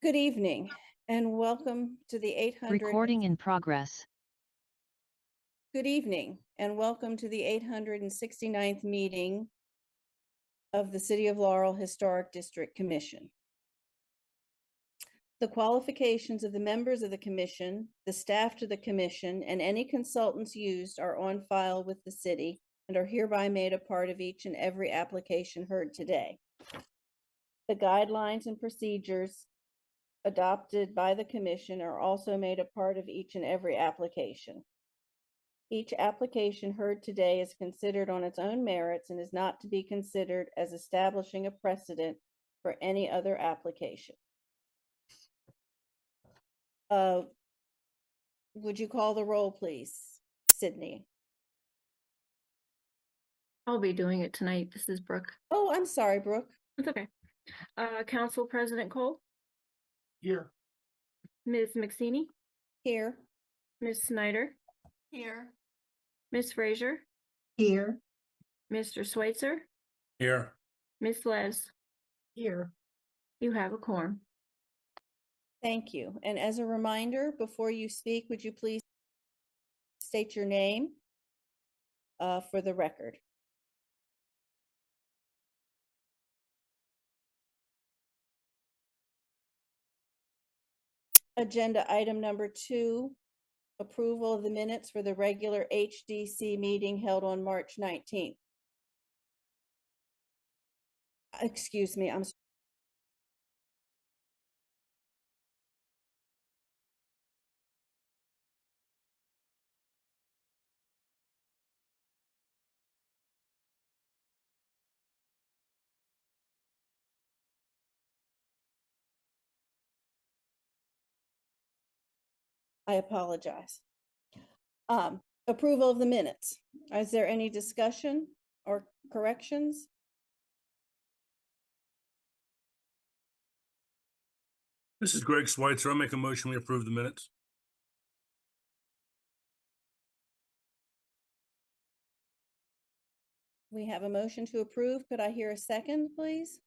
Good evening and welcome to the 800. Recording in progress. Good evening and welcome to the 869th meeting of the City of Laurel Historic District Commission. The qualifications of the members of the commission, the staff to the commission, and any consultants used are on file with the city and are hereby made a part of each and every application heard today. The guidelines and procedures adopted by the commission are also made a part of each and every application. Each application heard today is considered on its own merits and is not to be considered as establishing a precedent for any other application. Would you call the roll, please, Sydney? I'll be doing it tonight. This is Brooke. Oh, I'm sorry, Brooke. It's okay. Council President Cole? Here. Ms. McSeany? Here. Ms. Snyder? Here. Ms. Frazier? Here. Mr. Schweitzer? Here. Ms. Les? Here. You have a quorum. Thank you. And as a reminder, before you speak, would you please state your name for the record? Agenda item number 2, approval of the minutes for the regular HDC meeting held on March 19th. Excuse me, I'm sorry. I apologize. Approval of the minutes. Is there any discussion or corrections? This is Greg Schweitzer. I'll make a motion we approve the minutes. We have a motion to approve. Could I hear a second, please?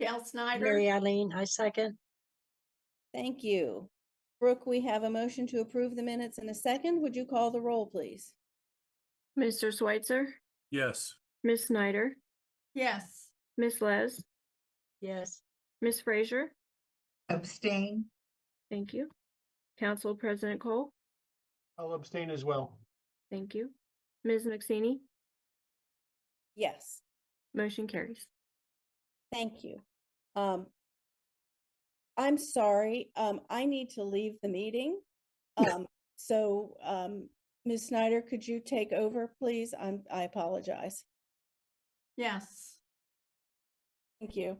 Gail Snyder. Mary Eileen, I second. Thank you. Brooke, we have a motion to approve the minutes in a second. Would you call the roll, please? Mr. Schweitzer? Yes. Ms. Snyder? Yes. Ms. Les? Yes. Ms. Frazier? Abstain. Thank you. Council President Cole? I'll abstain as well. Thank you. Ms. McSeany? Yes. Motion carries. Thank you. I'm sorry, I need to leave the meeting. So Ms. Snyder, could you take over, please? I apologize. Yes. Thank you.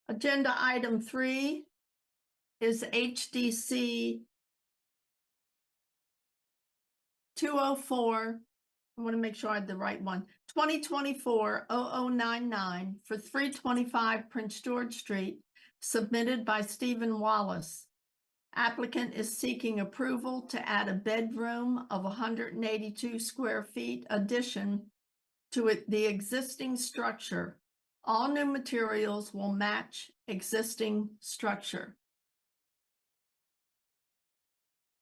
Agenda item 3 is HDC 204. I want to make sure I had the right one. 2024-0099 for 325 Prince George Street, submitted by Stephen Wallace. Applicant is seeking approval to add a bedroom of 182 square feet addition to the existing structure. All new materials will match existing structure.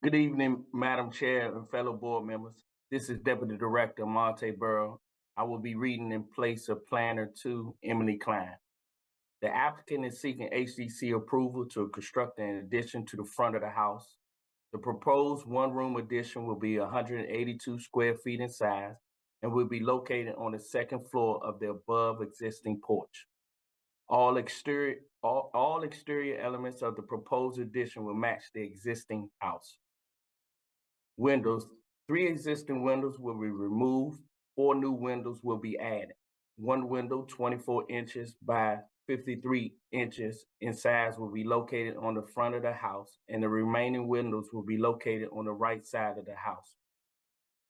Good evening, Madam Chair and fellow board members. This is Deputy Director Monte Burrow. I will be reading in place of Planner 2, Emily Klein. The applicant is seeking HDC approval to construct an addition to the front of the house. The proposed one-room addition will be 182 square feet in size and will be located on the second floor of the above existing porch. All exterior elements of the proposed addition will match the existing house. Windows, 3 existing windows will be removed, 4 new windows will be added. One window, 24 inches by 53 inches in size, will be located on the front of the house, and the remaining windows will be located on the right side of the house.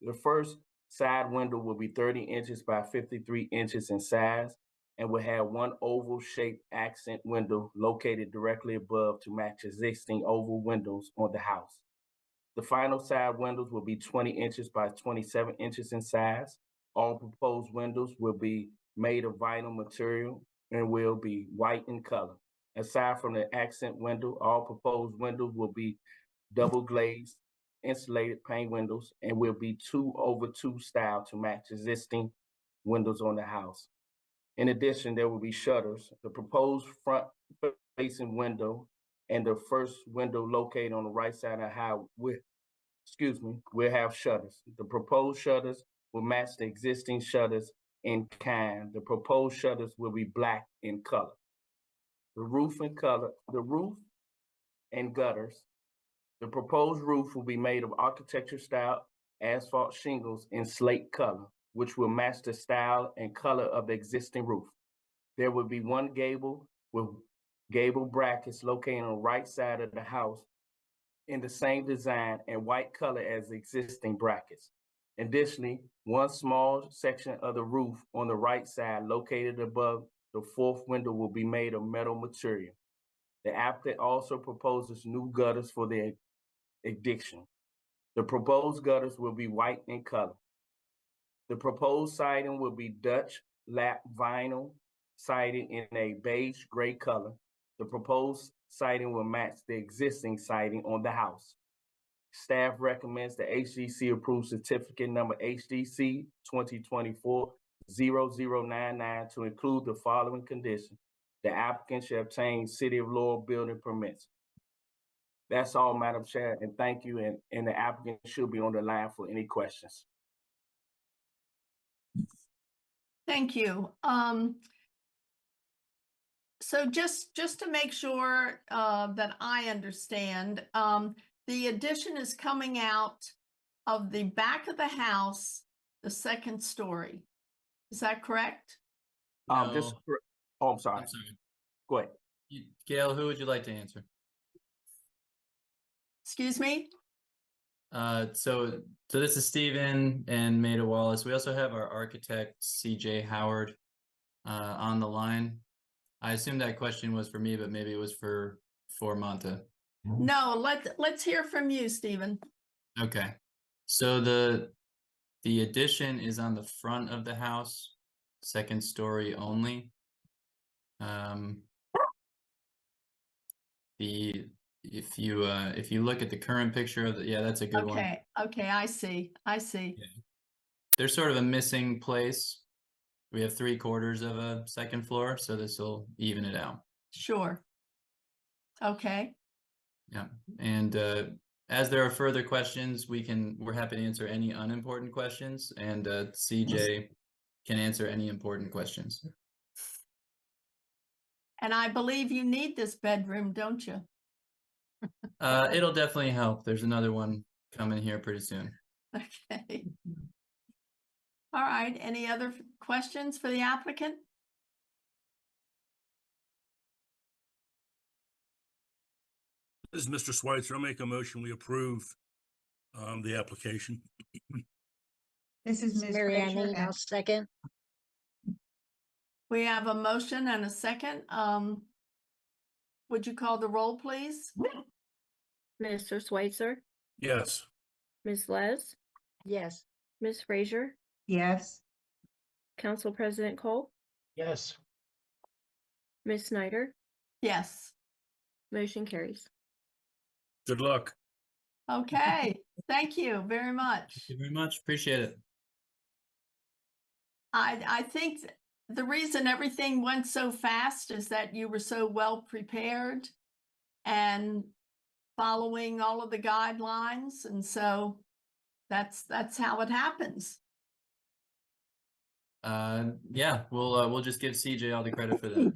The first side window will be 30 inches by 53 inches in size. and will have one oval-shaped accent window located directly above to match existing oval windows on the house. The final side windows will be 20 inches by 27 inches in size. All proposed windows will be made of vinyl material and will be white in color. Aside from the accent window, all proposed windows will be double glazed, insulated pane windows, and will be 2/2 style to match existing windows on the house. In addition, there will be shutters. The proposed front facing window and the first window located on the right side of the house will have shutters. The proposed shutters will match the existing shutters in kind. The proposed shutters will be black in color. The roof and gutters. The proposed roof will be made of architecture style asphalt shingles in slate color, which will match the style and color of the existing roof. There will be one gable with gable brackets located on the right side of the house in the same design and white color as the existing brackets. Additionally, one small section of the roof on the right side located above the fourth window will be made of metal material. The applicant also proposes new gutters for the addition. The proposed gutters will be white in color. The proposed siding will be Dutch lap vinyl siding in a beige gray color. The proposed siding will match the existing siding on the house. Staff recommends the HDC approve certificate number HDC 2024-0099 to include the following conditions. The applicant shall obtain City of Laurel building permits. That's all, Madam Chair, and thank you. And the applicant should be on the line for any questions. Thank you. So just to make sure that I understand, the addition is coming out of the back of the house, the second story. Is that correct? No. I'm sorry. I'm sorry. Go ahead. Gail, who would you like to answer? Excuse me? So this is Stephen and Maida Wallace. We also have our architect, CJ Howard, on the line. I assume that question was for me, but maybe it was for Monta. No, let's hear from you, Stephen. Okay. So the addition is on the front of the house, second story only. If you look at the current picture of the, that's a good one. Okay, I see. Yeah. There's sort of a missing place. We have 3/4 of a second floor, so this will even it out. Sure. Okay. Yeah, and as there are further questions, we're happy to answer any unimportant questions, and CJ can answer any important questions. And I believe you need this bedroom, don't you? It'll definitely help. There's another one coming here pretty soon. Okay. All right. Any other questions for the applicant? This is Mr. Schweitzer. I'll make a motion. We approve the application. This is Ms. Mary Frazier. Ann, I'll second. We have a motion and a second. Would you call the roll, please? Mr. Schweitzer, Yes. Ms. Les, Yes. Ms. Frazier, Yes, Council President Cole, Yes. Ms. Snyder, Yes. motion carries. Good luck. Okay. Thank you very much. Thank you very much. Appreciate it. I think the reason everything went so fast is that you were so well prepared and following all of the guidelines. And so that's how it happens. Yeah, we'll just give CJ all the credit for that.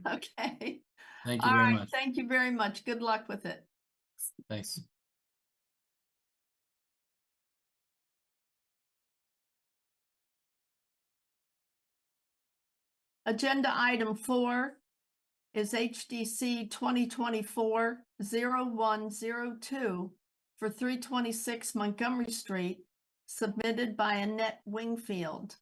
Okay. Thank you All very right. much. Thank you very much. Good luck with it. Thanks. Agenda item 4 is HDC 2024-0102 for 326 Montgomery Street, submitted by Annette Wingfield.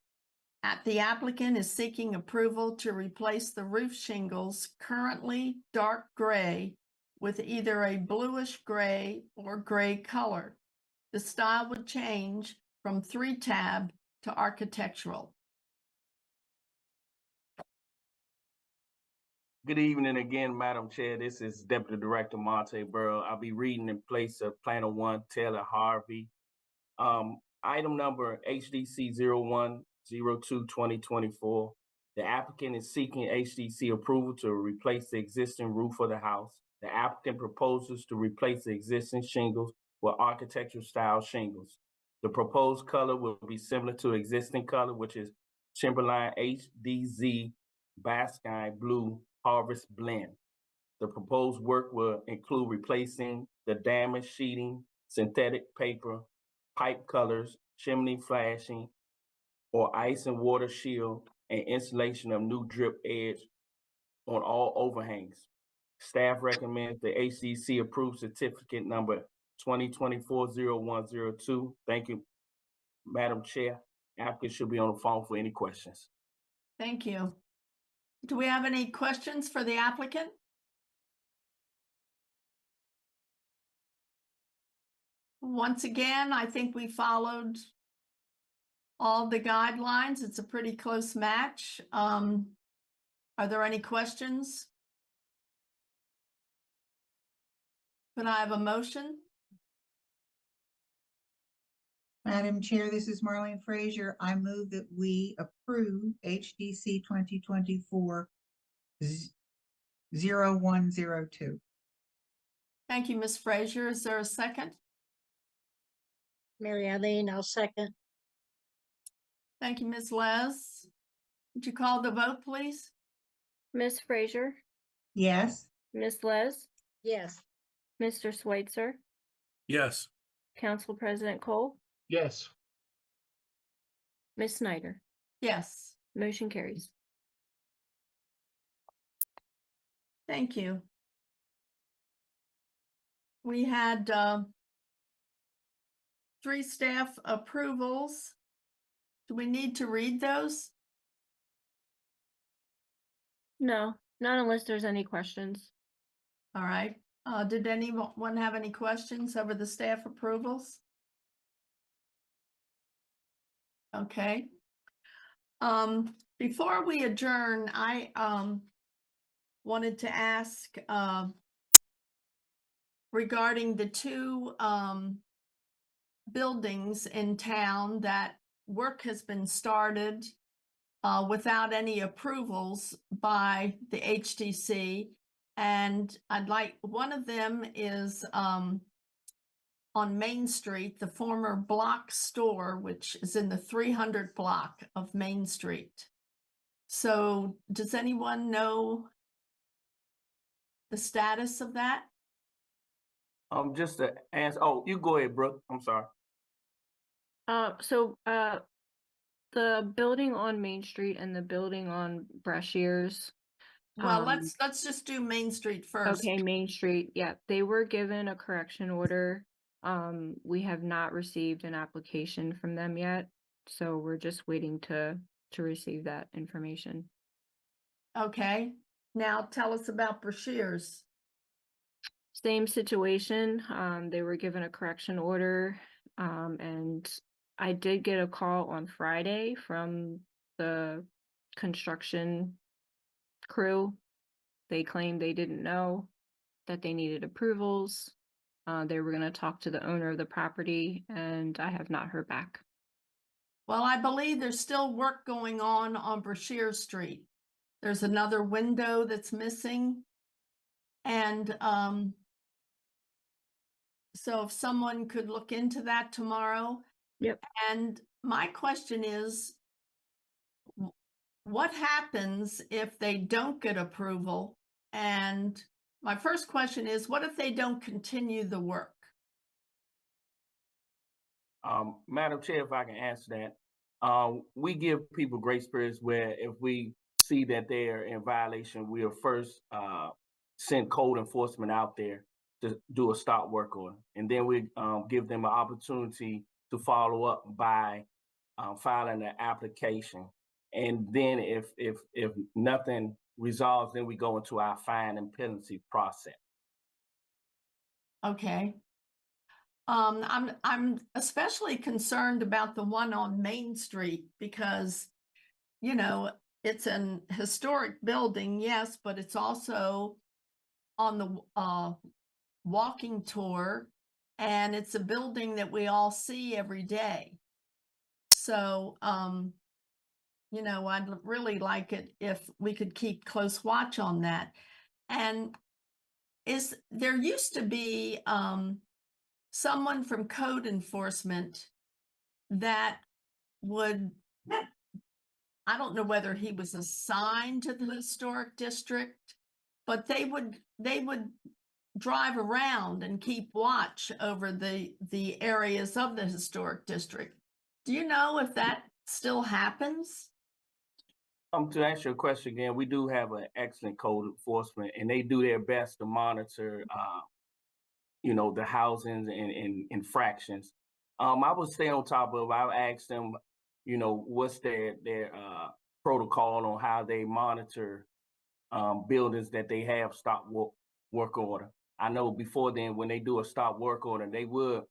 The applicant is seeking approval to replace the roof shingles, currently dark gray, with either a bluish gray or gray color. The style would change from 3-tab to architectural. Good evening again, Madam Chair. This is Deputy Director Monte Burrow. I'll be reading in place of Planner 1, Taylor Harvey. Item number HDC 0102-2024. The applicant is seeking HDC approval to replace the existing roof of the house. The applicant proposes to replace the existing shingles with architectural style shingles. The proposed color will be similar to existing color, which is Timberline HDZ Baskin Blue Harvest Blend. The proposed work will include replacing the damaged sheeting, synthetic paper, pipe colors, chimney flashing, or ice and water shield, and installation of new drip edge on all overhangs. Staff recommends the HDC approved certificate number 2024-0102. Thank you, Madam Chair. Applicant should be on the phone for any questions. Thank you. Do we have any questions for the applicant? Once again, I think we followed all the guidelines. It's a pretty close match. Are there any questions? Could I have a motion? Madam Chair, this is Marlene Frazier. I move that we approve HDC 2024-0102. Thank you, Ms. Frazier. Is there a second? Mary Eileen, I'll second. Thank you, Ms. Les. Would you call the vote, please? Ms. Frazier, Yes. Ms. Les, Yes. Mr. Schweitzer, Yes. Council President Cole, Yes. Ms. Snyder. Yes. Motion carries. Thank you. We had 3 staff approvals. Do we need to read those? No, not unless there's any questions. All right. Did anyone have any questions over the staff approvals? Okay. Before we adjourn, I wanted to ask regarding the 2 buildings in town that work has been started without any approvals by the HDC. And I'd like, one of them is on Main Street, the former Block store, which is in the 300 block of Main Street. So does anyone know the status of that? Just to answer, oh, you go ahead, Brooke. I'm sorry. The building on Main Street and the building on Brashears. Well, let's just do Main Street first. Okay, Main Street. Yeah, they were given a correction order. We have not received an application from them yet, so we're just waiting to receive that information. Okay. Now tell us about Brashears. Same situation. They were given a correction order, and I did get a call on Friday from the construction crew. They claimed they didn't know that they needed approvals. They were going to talk to the owner of the property, and I have not heard back. Well, I believe there's still work going on Brashears Street. There's another window that's missing. And so if someone could look into that tomorrow. Yep. And my question is, what happens if they don't get approval? And my first question is, what if they don't continue the work? Madam Chair, if I can answer that, we give people grace periods where if we see that they're in violation, we'll first send code enforcement out there to do a stop work order. And then we give them an opportunity to follow up by filing an application. And then if nothing resolves, then we go into our fine and penalty process. Okay. I'm especially concerned about the one on Main Street because, you know, it's an historic building, yes, but it's also on the walking tour, and it's a building that we all see every day. So, you know, I'd really like it if we could keep close watch on that. And there used to be someone from code enforcement that would, I don't know whether he was assigned to the historic district, but they would drive around and keep watch over the areas of the historic district. Do you know if that still happens? To answer your question again, we do have an excellent code enforcement, and they do their best to monitor, you know, the housings and infractions. I would stay on top of. I asked them, you know, what's their protocol on how they monitor buildings that they have stop work order. I know before then, when they do a stop work order, they would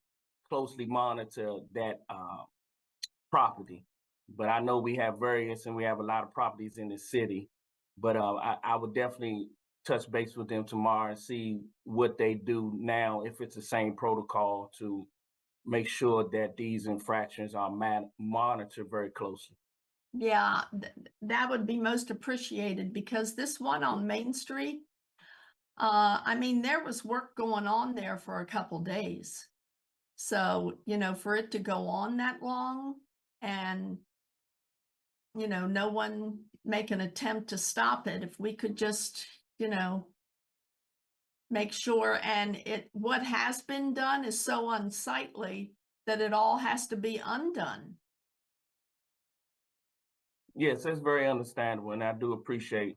closely monitor that property. But I know we have various, and we have a lot of properties in the city. But I would definitely touch base with them tomorrow and see what they do now, if it's the same protocol, to make sure that these infractions are monitored very closely. Yeah, that would be most appreciated, because this one on Main Street, I mean, there was work going on there for a couple days. So, you know, for it to go on that long and, you know, no one make an attempt to stop it, if we could just, you know, make sure. And what has been done is so unsightly that it all has to be undone. Yes, that's very understandable, and I do appreciate,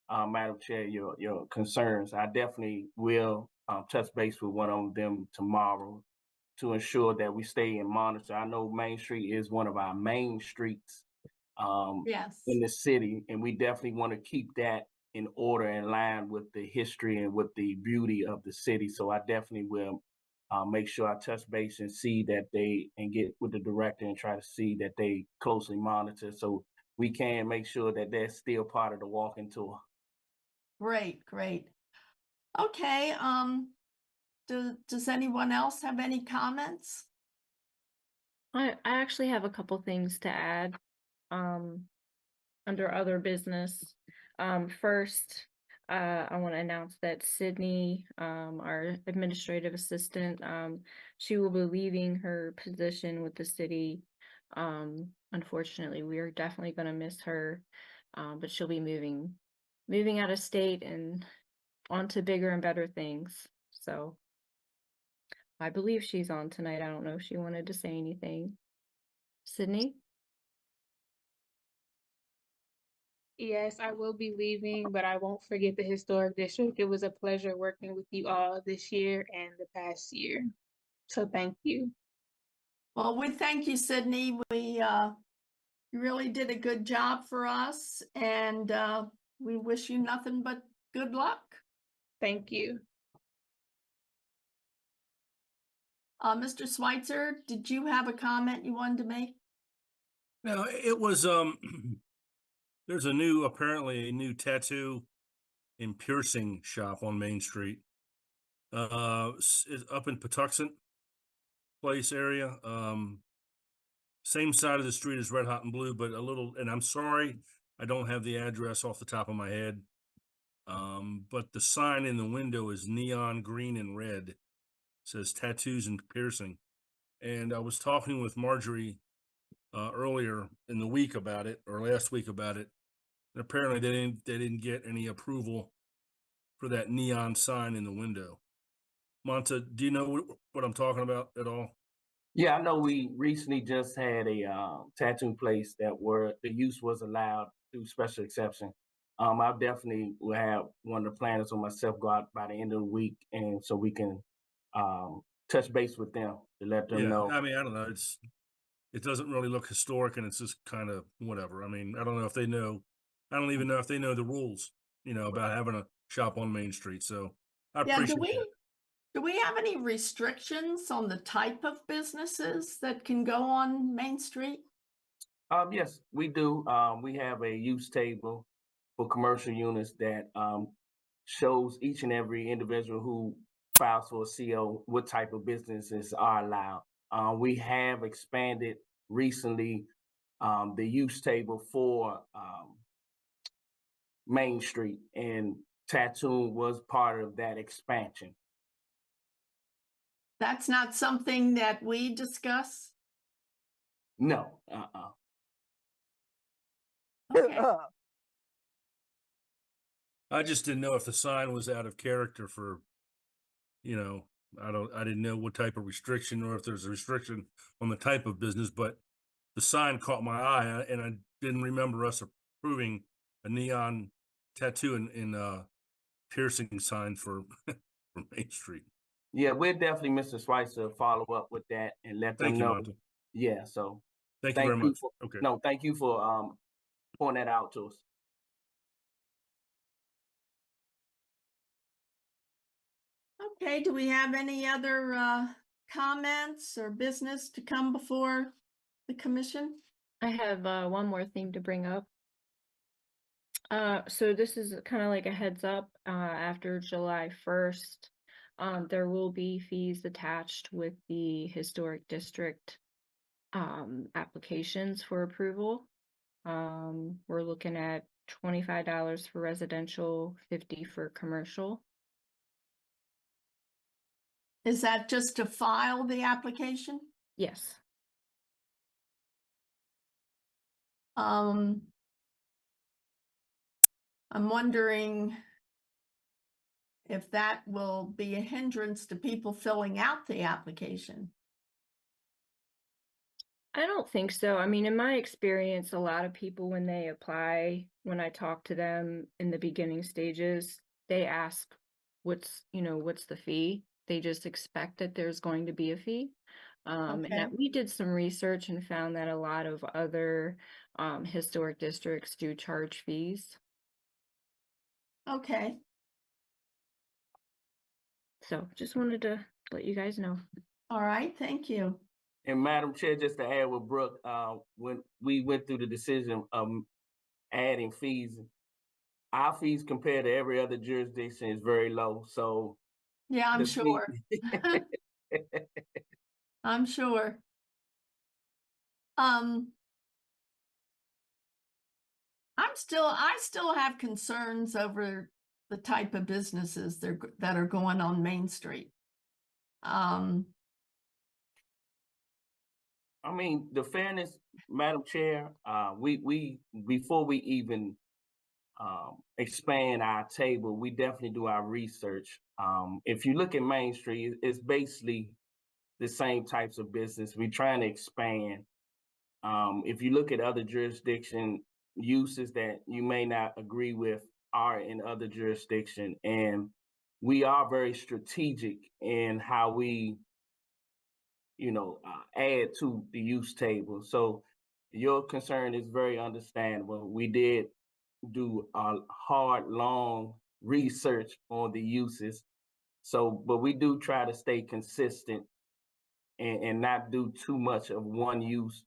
Madam Chair, your concerns. I definitely will touch base with one of them tomorrow to ensure that we stay in monitor. I know Main Street is one of our main streets Yes. in the city, and we definitely want to keep that in order, in line with the history and with the beauty of the city. So I definitely will make sure I touch base and see that and get with the director and try to see that they closely monitor, so we can make sure that they're still part of the walking tour. Great, great. Okay, does anyone else have any comments? I actually have a couple things to add under other business. First, I want to announce that Sydney, our administrative assistant, she will be leaving her position with the city. Unfortunately, we are definitely going to miss her, but she'll be moving out of state and on to bigger and better things. So I believe she's on tonight. I don't know if she wanted to say anything. Sydney? Yes, I will be leaving, but I won't forget the historic district. It was a pleasure working with you all this year and the past year. So thank you. Well, we thank you, Sydney. You really did a good job for us, and we wish you nothing but good luck. Thank you. Mr. Schweitzer, did you have a comment you wanted to make? No, it was there's apparently a new tattoo and piercing shop on Main Street. It's up in Patuxent Place area. Same side of the street as Red Hot and Blue, but a little, and I'm sorry, I don't have the address off the top of my head. But the sign in the window is neon green and red. It says tattoos and piercing. And I was talking with Marjorie earlier in the week about it, or last week about it. And apparently they didn't get any approval for that neon sign in the window. Monta, do you know what I'm talking about at all? Yeah, I know we recently just had a tattoo place where the use was allowed through special exception. I definitely will have one of the planners or myself go out by the end of the week, and so we can touch base with them to let them know. I mean, I don't know. it doesn't really look historic, and it's just kind of whatever. I mean, I don't know if they know. I don't even know if they know the rules, about having a shop on Main Street. So I Yeah, appreciate that. do we have any restrictions on the type of businesses that can go on Main Street? Yes, we do. We have a use table for commercial units that shows each and every individual who files for a CO what type of businesses are allowed. We have expanded recently the use table for Main Street, and tattooing was part of that expansion. That's not something that we discuss? No, Okay. I just didn't know if the sign was out of character for, I didn't know what type of restriction or if there's a restriction on the type of business, but the sign caught my eye and I didn't remember us approving a neon tattoo and piercing sign for, for Main Street. Yeah, we're definitely, Mr. Spicer, follow up with that and let them Thank you, know. Monty. Yeah, so Thank you very much. Okay. No, thank you for pointing that out to us. Okay, do we have any other comments or business to come before the commission? I have one more thing to bring up. So this is kind of like a heads up. After July 1st, there will be fees attached with the historic district applications for approval. We're looking at $25 for residential, $50 for commercial. Is that just to file the application? Yes. I'm wondering if that will be a hindrance to people filling out the application. I don't think so. I mean, in my experience, a lot of people, when they apply, when I talk to them in the beginning stages, they ask, what's the fee? They just expect that there's going to be a fee. And Okay. that we did some research and found that a lot of other historic districts do charge fees. Okay. So just wanted to let you guys know. All right, thank you. And Madam Chair, just to add with Brooke, when we went through the decision of adding fees, our fees compared to every other jurisdiction is very low. So Yeah, I'm the fee- sure. I'm sure. I still have concerns over the type of businesses that are going on Main Street. I mean, the fairness, Madam Chair, we before we even expand our table, we definitely do our research. If you look at Main Street, it's basically the same types of business. We're trying to expand. If you look at other jurisdiction uses that you may not agree with are in other jurisdiction, and we are very strategic in how we add to the use table. So your concern is very understandable. We did do a hard, long research on the uses. So, but we do try to stay consistent and not do too much of one use.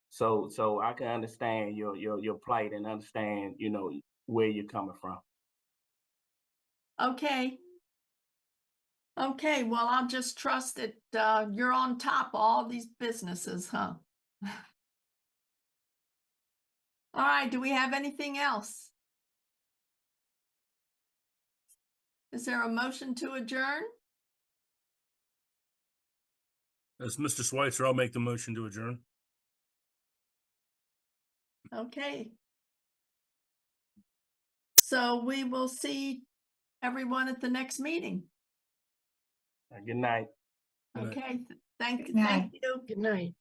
So I can understand your plight and understand, where you're coming from. Okay. Okay, well, I'll just trust that you're on top of all these businesses, huh? All right, do we have anything else? Is there a motion to adjourn? As Mr. Schweitzer, I'll make the motion to adjourn. Okay. So we will see everyone at the next meeting. Good night. Good night. Okay, thank Good night. you. Good night.